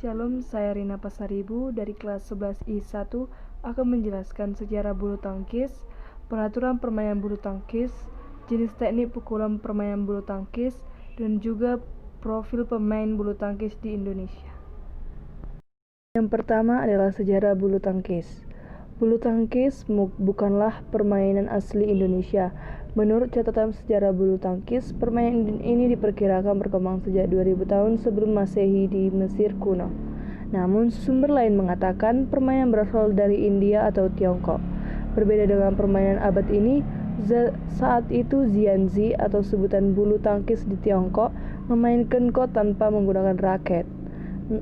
Shalom, saya Rina Pasaribu dari kelas 11I1 akan menjelaskan sejarah bulu tangkis, peraturan permainan bulu tangkis, jenis teknik pukulan permainan bulu tangkis, dan juga profil pemain bulu tangkis di Indonesia. Yang pertama adalah sejarah bulu tangkis. Bulu tangkis bukanlah permainan asli Indonesia. Menurut catatan sejarah bulu tangkis, permainan ini diperkirakan berkembang sejak 2000 tahun sebelum Masehi di Mesir kuno. Namun, sumber lain mengatakan permainan berasal dari India atau Tiongkok. Berbeda dengan permainan abad ini, saat itu Xianzi atau sebutan bulu tangkis di Tiongkok memainkan kok tanpa menggunakan raket.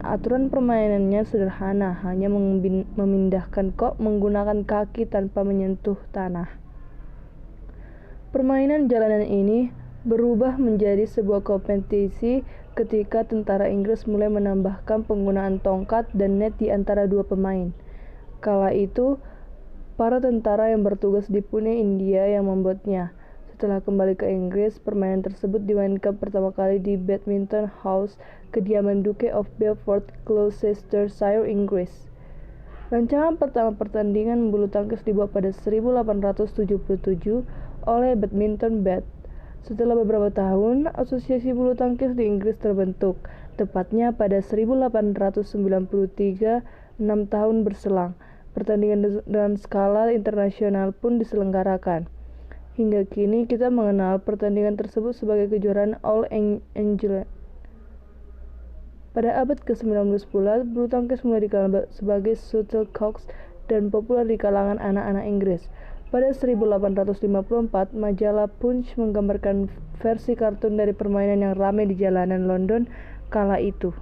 Aturan permainannya sederhana, hanya memindahkan kok menggunakan kaki tanpa menyentuh tanah. Permainan jalanan ini berubah menjadi sebuah kompetisi ketika tentara Inggris mulai menambahkan penggunaan tongkat dan net di antara dua pemain. Kala itu, para tentara yang bertugas di Pune, India yang membuatnya. Setelah kembali ke Inggris, permainan tersebut dimainkan pertama kali di Badminton House, kediaman Duke of Beaufort, Gloucestershire, Inggris. Rancangan pertama pertandingan bulu tangkis dibuat pada 1877 oleh Badminton Bat. Setelah beberapa tahun, asosiasi bulu tangkis di Inggris terbentuk, tepatnya pada 1893, 6 tahun berselang. Pertandingan dengan skala internasional pun diselenggarakan. Hingga kini kita mengenal pertandingan tersebut sebagai kejuaraan All England. Pada abad ke-19 pula, bulu tangkis mulai dikenal sebagai shuttlecock dan populer di kalangan anak-anak Inggris. Pada 1854, majalah Punch menggambarkan versi kartun dari permainan yang ramai di jalanan London kala itu.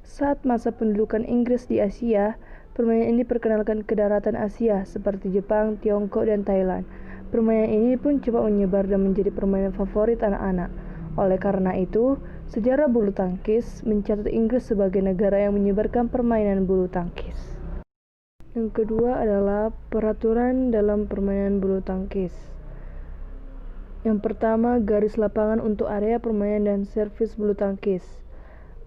Saat masa pendudukan Inggris di Asia, permainan ini diperkenalkan ke daratan Asia seperti Jepang, Tiongkok, dan Thailand. Permainan ini pun cepat menyebar dan menjadi permainan favorit anak-anak. Oleh karena itu, sejarah bulu tangkis mencatat Inggris sebagai negara yang menyebarkan permainan bulu tangkis. Yang kedua adalah peraturan dalam permainan bulu tangkis. Yang pertama, garis lapangan untuk area permainan dan servis bulu tangkis.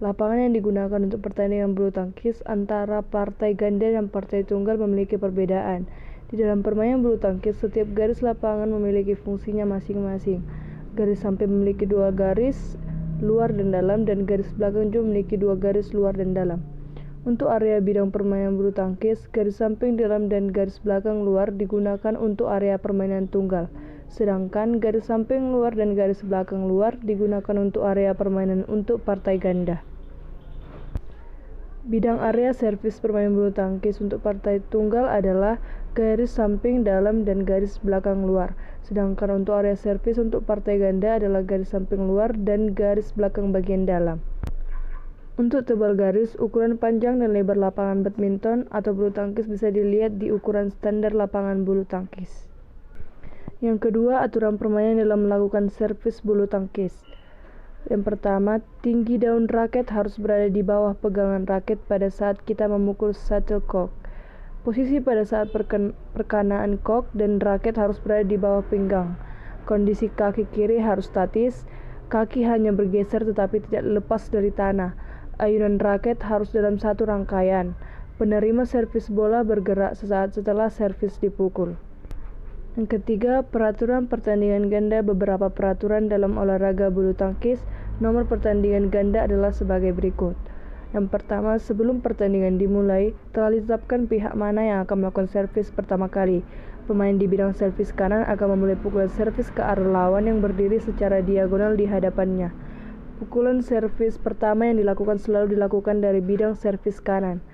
Lapangan yang digunakan untuk pertandingan bulu tangkis antara partai ganda dan partai tunggal memiliki perbedaan. Di dalam permainan bulu tangkis, setiap garis lapangan memiliki fungsinya masing-masing. Garis samping memiliki dua garis luar dan dalam, dan garis belakang juga memiliki dua garis luar dan dalam. Untuk area bidang permainan bulu tangkis, garis samping dalam dan garis belakang luar digunakan untuk area permainan tunggal, sedangkan garis samping luar dan garis belakang luar digunakan untuk area permainan untuk partai ganda. Bidang area servis permainan bulu tangkis untuk partai tunggal adalah garis samping dalam dan garis belakang luar, sedangkan untuk area servis untuk partai ganda adalah garis samping luar dan garis belakang bagian dalam. Untuk tebal garis, ukuran panjang dan lebar lapangan badminton atau bulu tangkis bisa dilihat di ukuran standar lapangan bulu tangkis. Yang kedua, aturan permainan dalam melakukan servis bulu tangkis. Yang pertama, tinggi daun raket harus berada di bawah pegangan raket pada saat kita memukul shuttlecock. Posisi pada saat perkanaan kok dan raket harus berada di bawah pinggang. Kondisi kaki kiri harus statis, kaki hanya bergeser tetapi tidak lepas dari tanah. Ayunan raket harus dalam satu rangkaian. Penerima servis bola bergerak sesaat setelah servis dipukul. Yang ketiga, peraturan pertandingan ganda. Beberapa peraturan dalam olahraga bulu tangkis. Nomor pertandingan ganda adalah sebagai berikut. Yang pertama, sebelum pertandingan dimulai, telah ditetapkan pihak mana yang akan melakukan servis pertama kali. Pemain di bidang servis kanan akan memulai pukulan servis ke arah lawan yang berdiri secara diagonal di hadapannya. Pukulan servis pertama yang dilakukan selalu dilakukan dari bidang servis kanan.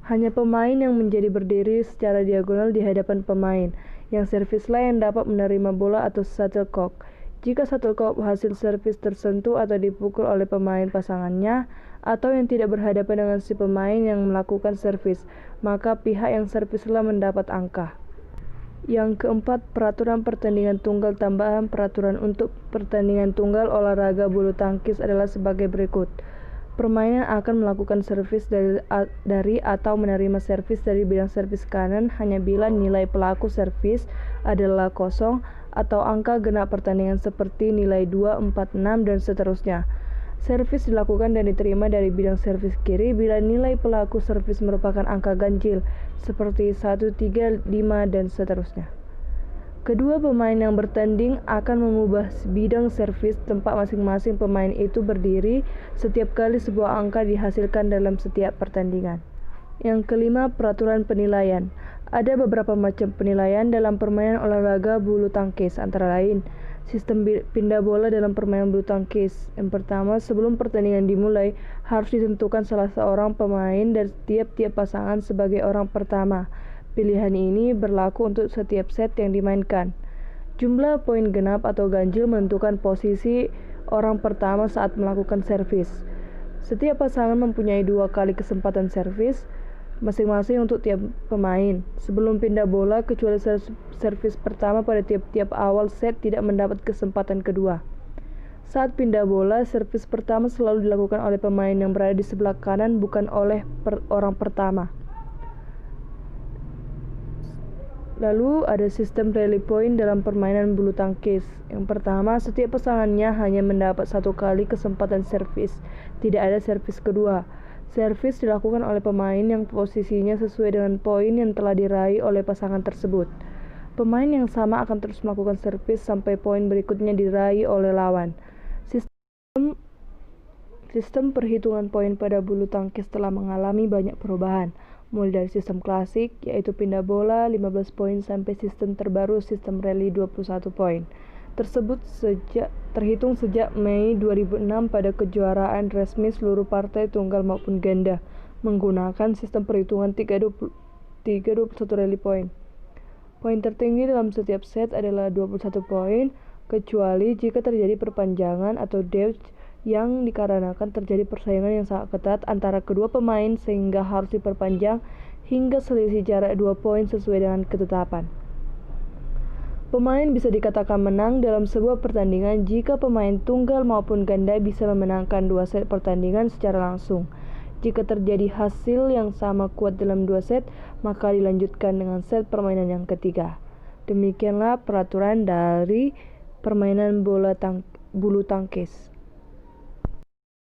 Hanya pemain yang menjadi berdiri secara diagonal di hadapan pemain yang servislah yang dapat menerima bola atau shuttlecock. Jika shuttlecock hasil servis tersentuh atau dipukul oleh pemain pasangannya atau yang tidak berhadapan dengan si pemain yang melakukan servis, maka pihak yang servislah mendapat angka. Yang keempat, peraturan pertandingan tunggal tambahan. Peraturan untuk pertandingan tunggal olahraga bulu tangkis adalah sebagai berikut. Permainan akan melakukan servis dari atau menerima servis dari bidang servis kanan hanya bila nilai pelaku servis adalah 0 atau angka genap pertandingan seperti nilai 2, 4, 6, dan seterusnya. Servis dilakukan dan diterima dari bidang servis kiri bila nilai pelaku servis merupakan angka ganjil seperti 1, 3, 5, dan seterusnya. Kedua pemain yang bertanding akan mengubah bidang servis tempat masing-masing pemain itu berdiri setiap kali sebuah angka dihasilkan dalam setiap pertandingan. Yang kelima, peraturan penilaian. Ada beberapa macam penilaian dalam permainan olahraga bulu tangkis, antara lain sistem pindah bola dalam permainan bulu tangkis. Yang pertama, sebelum pertandingan dimulai, harus ditentukan salah seorang pemain dari tiap-tiap pasangan sebagai orang pertama. Pilihan ini berlaku untuk setiap set yang dimainkan. Jumlah poin genap atau ganjil menentukan posisi orang pertama saat melakukan servis. Setiap pasangan mempunyai 2 kali kesempatan servis masing-masing untuk tiap pemain. Sebelum pindah bola, kecuali servis pertama pada tiap-tiap awal set tidak mendapat kesempatan kedua. Saat pindah bola, servis pertama selalu dilakukan oleh pemain yang berada di sebelah kanan, bukan oleh orang pertama. Lalu ada sistem rally point dalam permainan bulu tangkis. Yang pertama, setiap pasangannya hanya mendapat 1 kali kesempatan servis. Tidak ada servis kedua. Servis dilakukan oleh pemain yang posisinya sesuai dengan poin yang telah diraih oleh pasangan tersebut. Pemain yang sama akan terus melakukan servis sampai poin berikutnya diraih oleh lawan. Sistem perhitungan poin pada bulu tangkis telah mengalami banyak perubahan, mulai dari sistem klasik, yaitu pindah bola 15 poin, sampai sistem terbaru, sistem rally 21 poin. Tersebut terhitung sejak Mei 2006 pada kejuaraan resmi seluruh partai tunggal maupun ganda menggunakan sistem perhitungan 3-21 rally point. Poin tertinggi dalam setiap set adalah 21 poin, kecuali jika terjadi perpanjangan atau death yang dikarenakan terjadi persaingan yang sangat ketat antara kedua pemain sehingga harus diperpanjang hingga selisih jarak 2 poin sesuai dengan ketetapan. Pemain bisa dikatakan menang dalam sebuah pertandingan jika pemain tunggal maupun ganda bisa memenangkan 2 set pertandingan secara langsung. Jika terjadi hasil yang sama kuat dalam 2 set, maka dilanjutkan dengan set permainan yang ketiga. Demikianlah peraturan dari permainan bulu tangkis.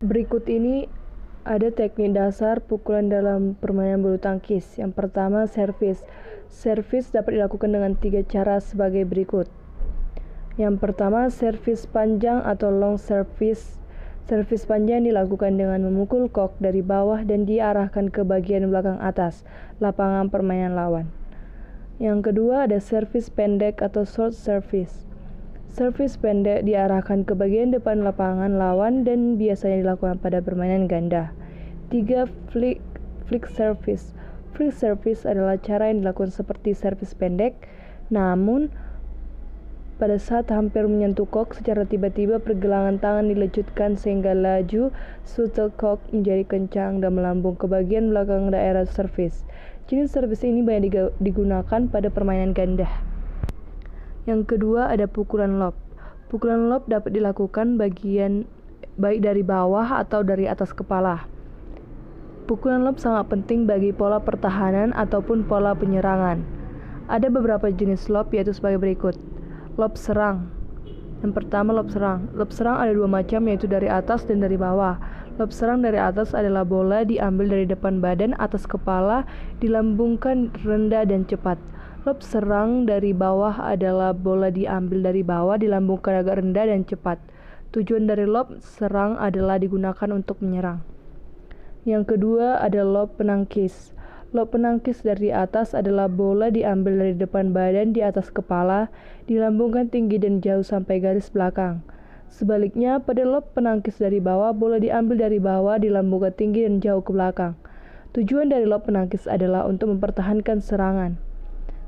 Berikut ini ada teknik dasar pukulan dalam permainan bulu tangkis. Yang pertama, servis. Servis dapat dilakukan dengan 3 cara sebagai berikut. Yang pertama, servis panjang atau long service. Servis panjang dilakukan dengan memukul kok dari bawah dan diarahkan ke bagian belakang atas lapangan permainan lawan. Yang kedua, ada servis pendek atau short service. Servis pendek diarahkan ke bagian depan lapangan lawan dan biasanya dilakukan pada permainan ganda. 3. Flick service. Flick service adalah cara yang dilakukan seperti servis pendek, namun pada saat hampir menyentuh kok, secara tiba-tiba pergelangan tangan dilejutkan sehingga laju shuttlecock menjadi kencang dan melambung ke bagian belakang daerah servis. Jenis servis ini banyak digunakan pada permainan ganda. Yang kedua, ada pukulan lob. Pukulan lob dapat dilakukan baik dari bawah atau dari atas kepala. Pukulan lob sangat penting bagi pola pertahanan ataupun pola penyerangan. Ada beberapa jenis lob, yaitu sebagai berikut. Lob serang. Yang pertama, lob serang. Lob serang ada 2 macam, yaitu dari atas dan dari bawah. Lob serang dari atas adalah bola diambil dari depan badan atas kepala, dilambungkan rendah dan cepat. Lob serang dari bawah adalah bola diambil dari bawah, dilambungkan agak rendah dan cepat. Tujuan dari lob serang adalah digunakan untuk menyerang. Yang kedua ada lob penangkis. Lob penangkis dari atas adalah bola diambil dari depan badan di atas kepala, dilambungkan tinggi dan jauh sampai garis belakang. Sebaliknya, pada lob penangkis dari bawah, bola diambil dari bawah, dilambungkan tinggi dan jauh ke belakang. Tujuan dari lob penangkis adalah untuk mempertahankan serangan.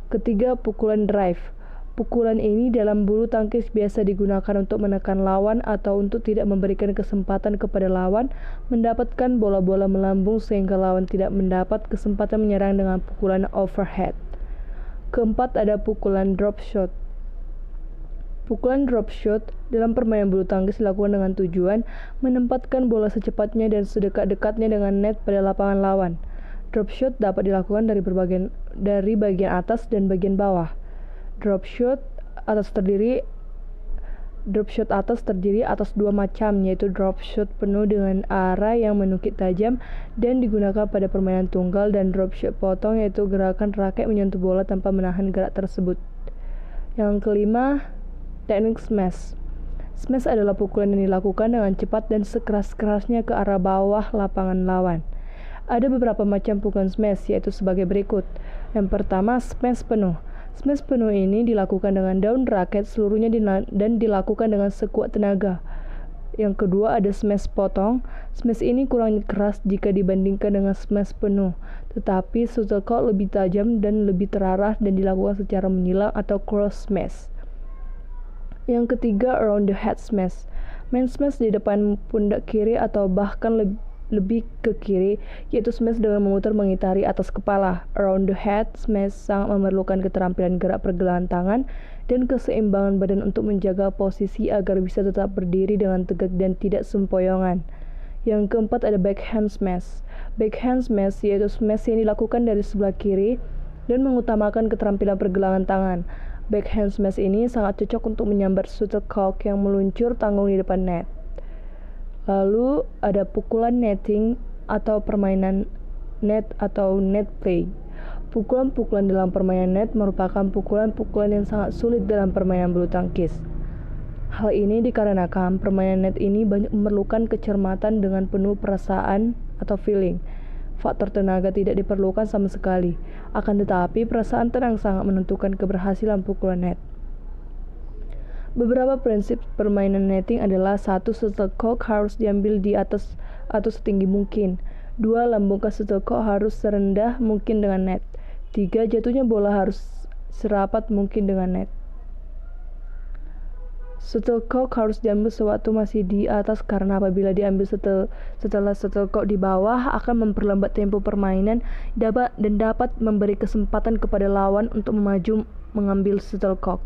Ketiga, pukulan drive. Pukulan ini dalam bulu tangkis biasa digunakan untuk menekan lawan atau untuk tidak memberikan kesempatan kepada lawan mendapatkan bola-bola melambung sehingga lawan tidak mendapat kesempatan menyerang dengan pukulan overhead. Keempat, ada pukulan drop shot. Pukulan drop shot dalam permainan bulu tangkis dilakukan dengan tujuan menempatkan bola secepatnya dan sedekat-dekatnya dengan net pada lapangan lawan. Drop shot dapat dilakukan dari bagian atas dan bagian bawah. Drop shot atas terdiri Drop shot atas terdiri atas dua macam, yaitu drop shot penuh dengan arah yang menukik tajam dan digunakan pada permainan tunggal, dan drop shot potong, yaitu gerakan raket menyentuh bola tanpa menahan gerak tersebut. Yang kelima, teknik smash. Smash adalah pukulan yang dilakukan dengan cepat dan sekeras-kerasnya ke arah bawah lapangan lawan. Ada beberapa macam pukulan smash, yaitu sebagai berikut. Yang pertama, smash penuh. Smash penuh ini dilakukan dengan daun raket seluruhnya dan dilakukan dengan sekuat tenaga. Yang kedua ada smash potong. Smash ini kurang keras jika dibandingkan dengan smash penuh, tetapi shuttlecock lebih tajam dan lebih terarah dan dilakukan secara menyilang atau cross smash. Yang ketiga, around the head smash. Main smash di depan pundak kiri atau bahkan lebih ke kiri, yaitu smash dengan memutar mengitari atas kepala. Around the head smash sangat memerlukan keterampilan gerak pergelangan tangan dan keseimbangan badan untuk menjaga posisi agar bisa tetap berdiri dengan tegak dan tidak sempoyongan. Yang keempat ada backhand smash. Backhand smash yaitu smash yang dilakukan dari sebelah kiri dan mengutamakan keterampilan pergelangan tangan. Backhand smash ini sangat cocok untuk menyambar shuttlecock yang meluncur tanggung di depan net. Lalu ada pukulan netting atau permainan net atau net play. Pukulan-pukulan dalam permainan net merupakan pukulan-pukulan yang sangat sulit dalam permainan bulu tangkis. Hal ini dikarenakan permainan net ini banyak memerlukan kecermatan dengan penuh perasaan atau feeling. Faktor tenaga tidak diperlukan sama sekali. Akan tetapi perasaan tenang sangat menentukan keberhasilan pukulan net. Beberapa prinsip permainan netting adalah: 1. Shuttlecock harus diambil di atas atau setinggi mungkin. 2. Lambungkan shuttlecock harus serendah mungkin dengan net. 3. Jatuhnya bola harus serapat mungkin dengan net. Shuttlecock harus diambil sewaktu masih di atas karena apabila diambil setelah shuttlecock di bawah akan memperlambat tempo permainan dan dapat memberi kesempatan kepada lawan untuk memaju mengambil shuttlecock.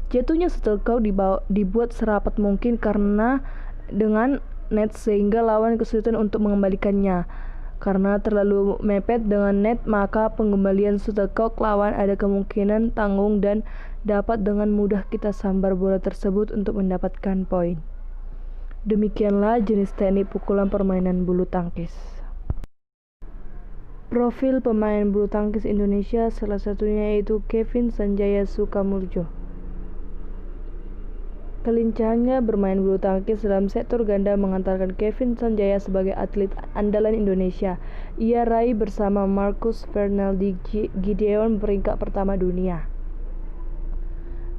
Jatuhnya shuttlecock dibuat serapat mungkin karena dengan net sehingga lawan kesulitan untuk mengembalikannya. Karena terlalu mepet dengan net, maka pengembalian shuttlecock lawan ada kemungkinan tanggung dan dapat dengan mudah kita sambar bola tersebut untuk mendapatkan poin. Demikianlah jenis teknik pukulan permainan bulu tangkis. Profil pemain bulu tangkis Indonesia salah satunya yaitu Kevin Sanjaya Sukamuljo. Kelincahannya bermain bulu tangkis dalam sektor ganda mengantarkan Kevin Sanjaya sebagai atlet andalan Indonesia. Ia raih bersama Marcus Fernaldi Gideon peringkat pertama dunia.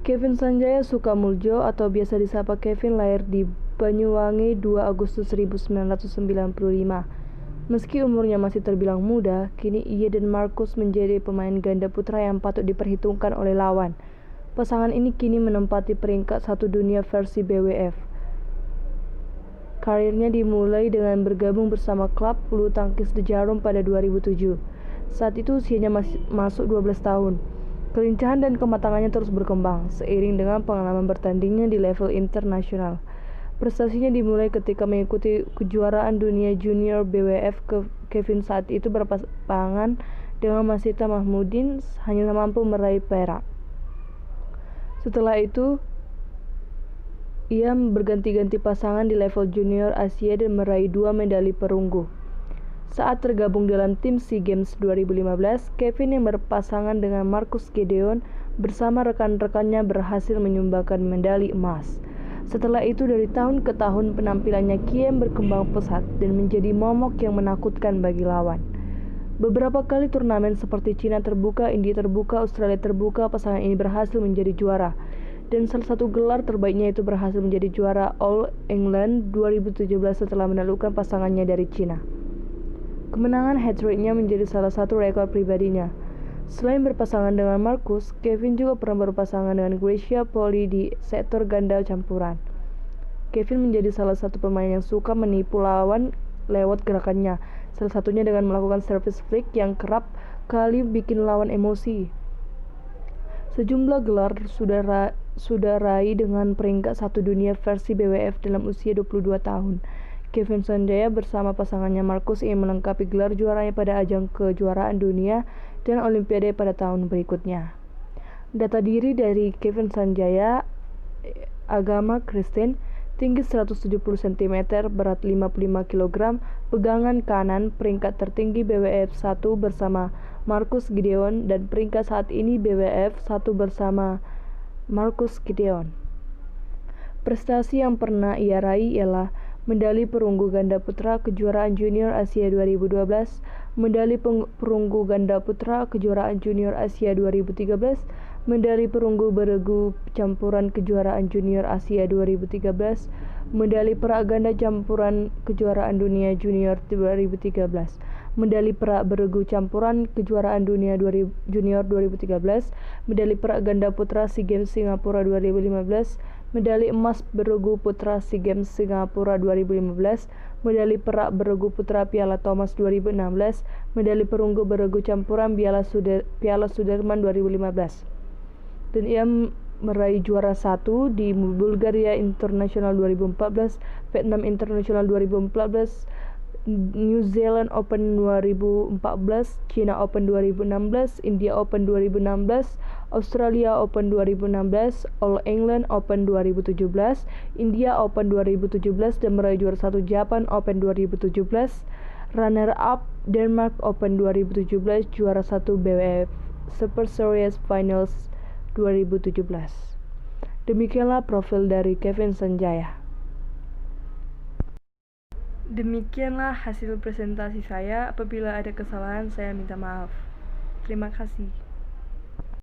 Kevin Sanjaya Sukamuljo atau biasa disapa Kevin lahir di Banyuwangi 2 Agustus 1995. Meski umurnya masih terbilang muda, kini ia dan Marcus menjadi pemain ganda putra yang patut diperhitungkan oleh lawan. Pasangan ini kini menempati peringkat 1 dunia versi BWF. Karirnya dimulai dengan bergabung bersama klub bulu tangkis The Jarum pada 2007. Saat itu usianya masuk 12 tahun. Kelincahan dan kematangannya terus berkembang seiring dengan pengalaman bertandingnya di level internasional. Prestasinya dimulai ketika mengikuti kejuaraan dunia junior BWF. Kevin saat itu berpasangan dengan Masita Mahmudin hanya mampu meraih perak. Setelah itu, ia berganti-ganti pasangan di level junior Asia dan meraih 2 medali perunggu. Saat tergabung dalam tim SEA Games 2015, Kevin yang berpasangan dengan Marcus Gideon bersama rekan-rekannya berhasil menyumbangkan medali emas. Setelah itu dari tahun ke tahun penampilannya kian berkembang pesat dan menjadi momok yang menakutkan bagi lawan. Beberapa kali turnamen seperti Cina Terbuka, India Terbuka, Australia Terbuka, pasangan ini berhasil menjadi juara. Dan salah satu gelar terbaiknya itu berhasil menjadi juara All England 2017 setelah menaklukkan pasangannya dari Cina. Kemenangan hat-trick-nya menjadi salah satu rekor pribadinya. Selain berpasangan dengan Marcus, Kevin juga pernah berpasangan dengan Gracia Poli di sektor ganda campuran. Kevin menjadi salah satu pemain yang suka menipu lawan lewat gerakannya, salah satunya dengan melakukan service flick yang kerap kali bikin lawan emosi. Sejumlah gelar sudah raih dengan peringkat 1 dunia versi BWF dalam usia 22 tahun. Kevin Sanjaya bersama pasangannya Marcus ingin melengkapi gelar juaranya pada ajang kejuaraan dunia dan olimpiade pada tahun berikutnya. Data diri dari Kevin Sanjaya agama Kristen, tinggi 170 cm, berat 55 kg, pegangan kanan, peringkat tertinggi BWF 1 bersama Marcus Gideon, dan peringkat saat ini BWF 1 bersama Marcus Gideon. Prestasi yang pernah ia raih ialah medali perunggu ganda putra kejuaraan junior Asia 2012, medali perunggu ganda putra kejuaraan junior Asia 2013, medali perunggu beregu campuran kejuaraan junior Asia 2013, medali perak ganda campuran kejuaraan dunia junior 2013, medali perak beregu campuran kejuaraan dunia junior 2013, medali perak ganda putra SEA Games Singapura 2015, medali emas beregu putra SEA Games Singapura 2015, medali perak beregu putra Piala Thomas 2016, medali perunggu beregu campuran Piala Sudirman 2015. Dan ia meraih juara 1 di Bulgaria International 2014, Vietnam International 2014, New Zealand Open 2014, China Open 2016, India Open 2016, Australia Open 2016, All England Open 2017, India Open 2017, dan meraih juara 1 Japan Open 2017, runner up Denmark Open 2017, juara 1 BWF Super Series Finals 2017. Demikianlah profil dari Kevin Sanjaya. Demikianlah hasil presentasi saya. Apabila ada kesalahan, saya minta maaf. Terima kasih.